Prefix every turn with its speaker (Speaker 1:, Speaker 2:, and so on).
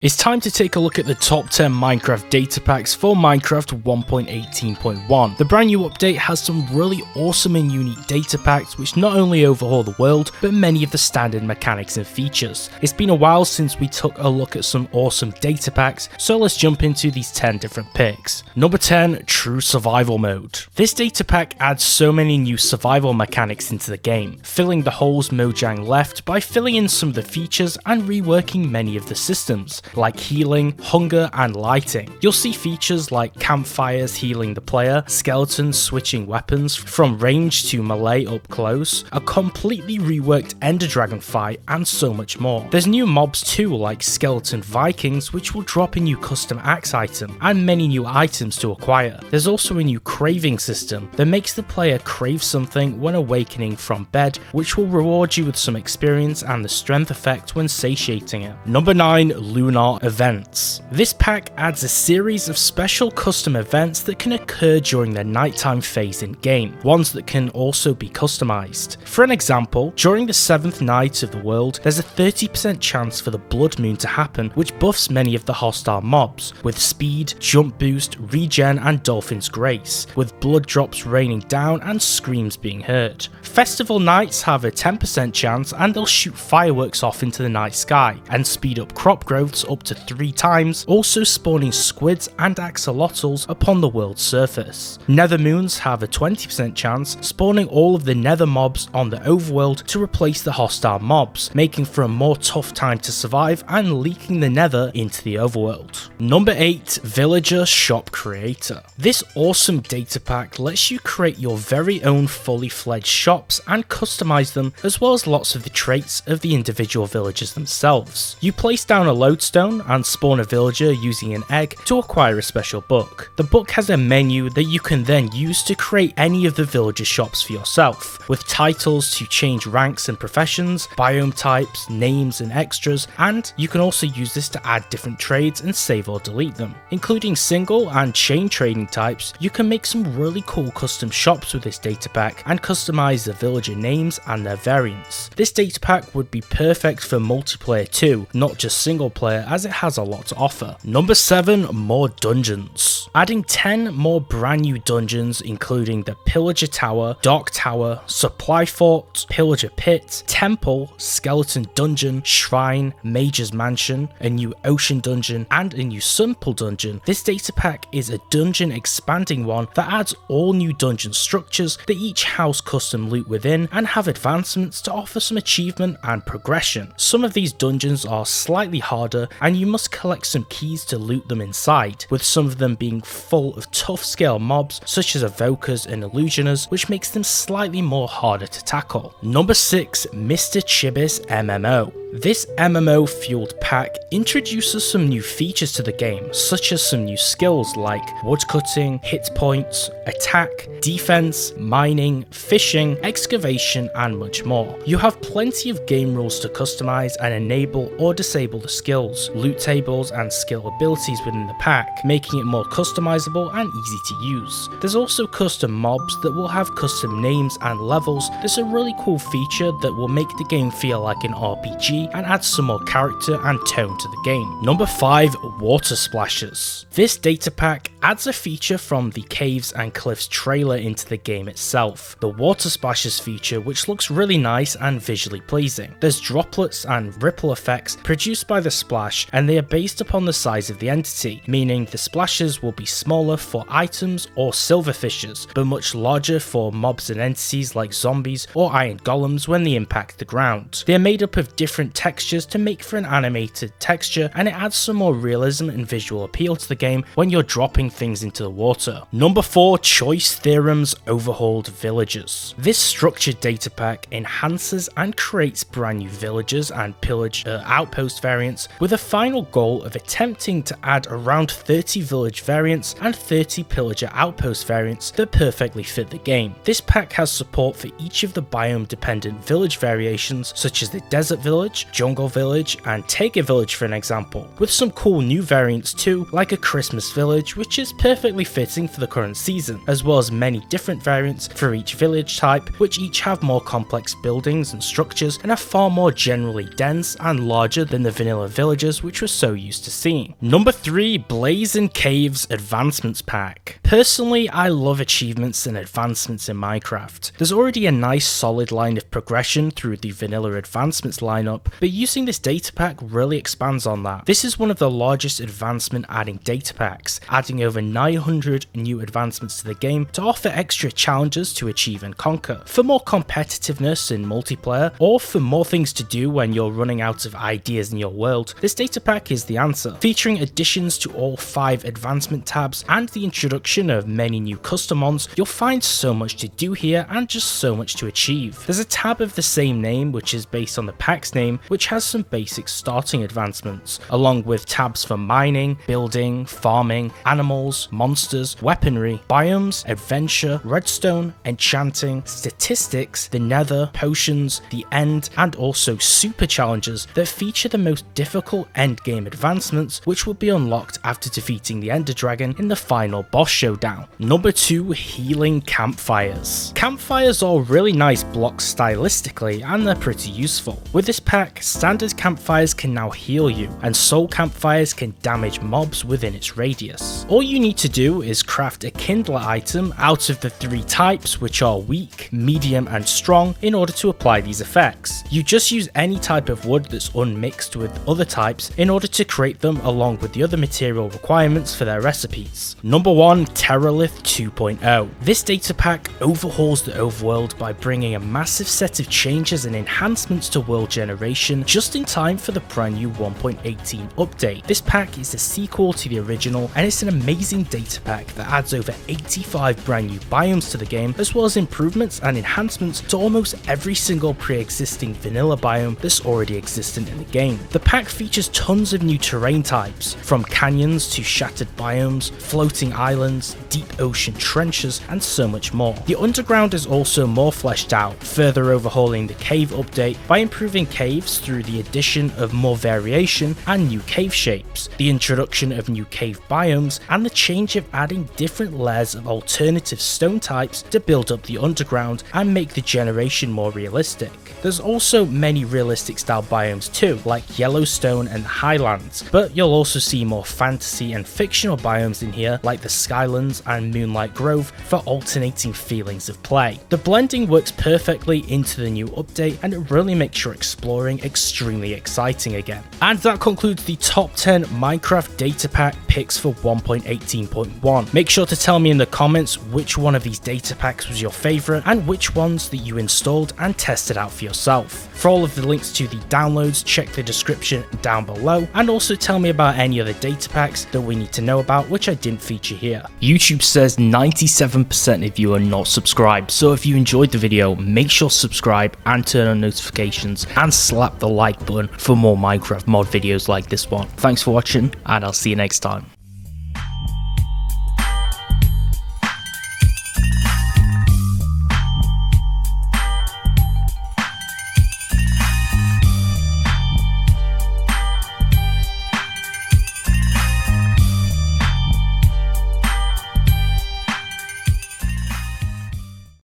Speaker 1: It's time to take a look at the top 10 Minecraft data packs for Minecraft 1.18.1. The brand new update has some really awesome and unique data packs which not only overhaul the world, but many of the standard mechanics and features. It's been a while since we took a look at some awesome data packs, so let's jump into these 10 different picks. Number 10, True Survival Mode. This data pack adds so many new survival mechanics into the game, filling the holes Mojang left by filling in some of the features and reworking many of the systems, like healing, hunger, and lighting. You'll see features like campfires healing the player, skeletons switching weapons from range to melee up close, a completely reworked Ender Dragon fight, and so much more. There's new mobs too, like skeleton Vikings, which will drop a new custom axe item, and many new items to acquire. There's also a new craving system that makes the player crave something when awakening from bed, which will reward you with some experience and the strength effect when satiating it. Number 9, Lunar Events. This pack adds a series of special custom events that can occur during the nighttime phase in game, ones that can also be customized. For an example, during the 7th night of the world, there's a 30% chance for the blood moon to happen, which buffs many of the hostile mobs, with speed, jump boost, regen, and dolphin's grace, with blood drops raining down and screams being heard. Festival nights have a 10% chance and they'll shoot fireworks off into the night sky, and speed up crop growths up to 3 times, also spawning squids and axolotls upon the world's surface. Nether moons have a 20% chance, spawning all of the nether mobs on the overworld to replace the hostile mobs, making for a more tough time to survive and leaking the nether into the overworld. Number 8, Villager Shop Creator. This awesome data pack lets you create your very own fully fledged shops and customize them, as well as lots of the traits of the individual villagers themselves. You place down a lodestone and spawn a villager using an egg to acquire a special book. The book has a menu that you can then use to create any of the villager shops for yourself, with titles to change ranks and professions, biome types, names and extras, and you can also use this to add different trades and save or delete them. Including single and chain trading types, you can make some really cool custom shops with this data pack and customize the villager names and their variants. This data pack would be perfect for multiplayer too, not just single player, as it has a lot to offer. Number 7, more dungeons. Adding 10 more brand new dungeons, including the Pillager Tower, Dark Tower, Supply Fort, Pillager Pit, Temple, Skeleton Dungeon, Shrine, Mage's Mansion, a new Ocean Dungeon, and a new Simple Dungeon. This data pack is a dungeon expanding one that adds all new dungeon structures that each house custom loot within and have advancements to offer some achievement and progression. Some of these dungeons are slightly harder and you must collect some keys to loot them inside, with some of them being full of tough scale mobs such as evokers and illusioners, which makes them slightly more harder to tackle. Number 6, Mr. Chibis MMO. This MMO fueled pack introduces some new features to the game, such as some new skills like woodcutting, hit points, attack, defense, mining, fishing, excavation, and much more. You have plenty of game rules to customize and enable or disable the skills, loot tables, and skill abilities within the pack, making it more customizable and easy to use. There's also custom mobs that will have custom names and levels. There's a really cool feature that will make the game feel like an RPG and add some more character and tone to the game. Number 5, Water Splashes. This data pack adds a feature from the Caves and Cliffs trailer into the game itself, the Water Splashes feature, which looks really nice and visually pleasing. There's droplets and ripple effects produced by the splash, and they are based upon the size of the entity, meaning the splashes will be smaller for items or silverfishes, but much larger for mobs and entities like zombies or iron golems when they impact the ground. They are made up of different textures to make for an animated texture, and it adds some more realism and visual appeal to the game when you're dropping things into the water. Number 4, ChoiceTheorem's Overhauled Villagers. This structured data pack enhances and creates brand new villagers and pillage outpost variants, with a final goal of attempting to add around 30 village variants and 30 pillager outpost variants that perfectly fit the game. This pack has support for each of the biome dependent village variations, such as the desert village, jungle village, and taiga village for an example, with some cool new variants too, like a Christmas village, which which is perfectly fitting for the current season, as well as many different variants for each village type, which each have more complex buildings and structures and are far more generally dense and larger than the vanilla villages which we're so used to seeing. Number 3, BlazeandCave's Advancements Pack. Personally, I love achievements and advancements in Minecraft. There's already a nice solid line of progression through the vanilla advancements lineup, but using this data pack really expands on that. This is one of the largest advancement adding data packs, adding over 900 new advancements to the game to offer extra challenges to achieve and conquer. For more competitiveness in multiplayer, or for more things to do when you're running out of ideas in your world, this data pack is the answer. Featuring additions to all 5 advancement tabs and the introduction of many new custom mons, you'll find so much to do here and just so much to achieve. There's a tab of the same name which is based on the pack's name, which has some basic starting advancements, along with tabs for mining, building, farming, animals, monsters, weaponry, biomes, adventure, redstone, enchanting, statistics, the nether, potions, the end, and also super challenges that feature the most difficult endgame advancements which will be unlocked after defeating the Ender Dragon in the final boss showdown. Number 2, Healing Campfires. Campfires are really nice blocks stylistically and they're pretty useful. With this pack, standard campfires can now heal you, and soul campfires can damage mobs within its radius. All you need to do is craft a kindler item out of the 3 types, which are weak, medium, and strong, in order to apply these effects. You just use any type of wood that's unmixed with other types in order to create them along with the other material requirements for their recipes. Number 1, Terralith 2.0. This data pack overhauls the overworld by bringing a massive set of changes and enhancements to world generation just in time for the brand new 1.18 update. This pack is a sequel to the original, and it's an amazing data pack that adds over 85 brand new biomes to the game, as well as improvements and enhancements to almost every single pre-existing vanilla biome that's already existent in the game. The pack features tons of new terrain types, from canyons to shattered biomes, floating islands, deep ocean trenches, and so much more. The underground is also more fleshed out, further overhauling the cave update by improving caves through the addition of more variation and new cave shapes, the introduction of new cave biomes, and the change of adding different layers of alternative stone types to build up the underground and make the generation more realistic. There's also many realistic style biomes too, like Yellowstone and Highlands, but you'll also see more fantasy and fictional biomes in here, like the Skylands and Moonlight Grove, for alternating feelings of play. The blending works perfectly into the new update, and it really makes your exploring extremely exciting again. And that concludes the top 10 Minecraft data pack picks for 1.18.1. Make sure to tell me in the comments which one of these data packs was your favorite and which ones that you installed and tested out for yourself. For all of the links to the downloads, check the description down below, and also tell me about any other data packs that we need to know about which I didn't feature here. YouTube says 97% of you are not subscribed, so if you enjoyed the video, make sure to subscribe and turn on notifications and slap the like button for more Minecraft mod videos like this one. Thanks for watching, and I'll see you next time.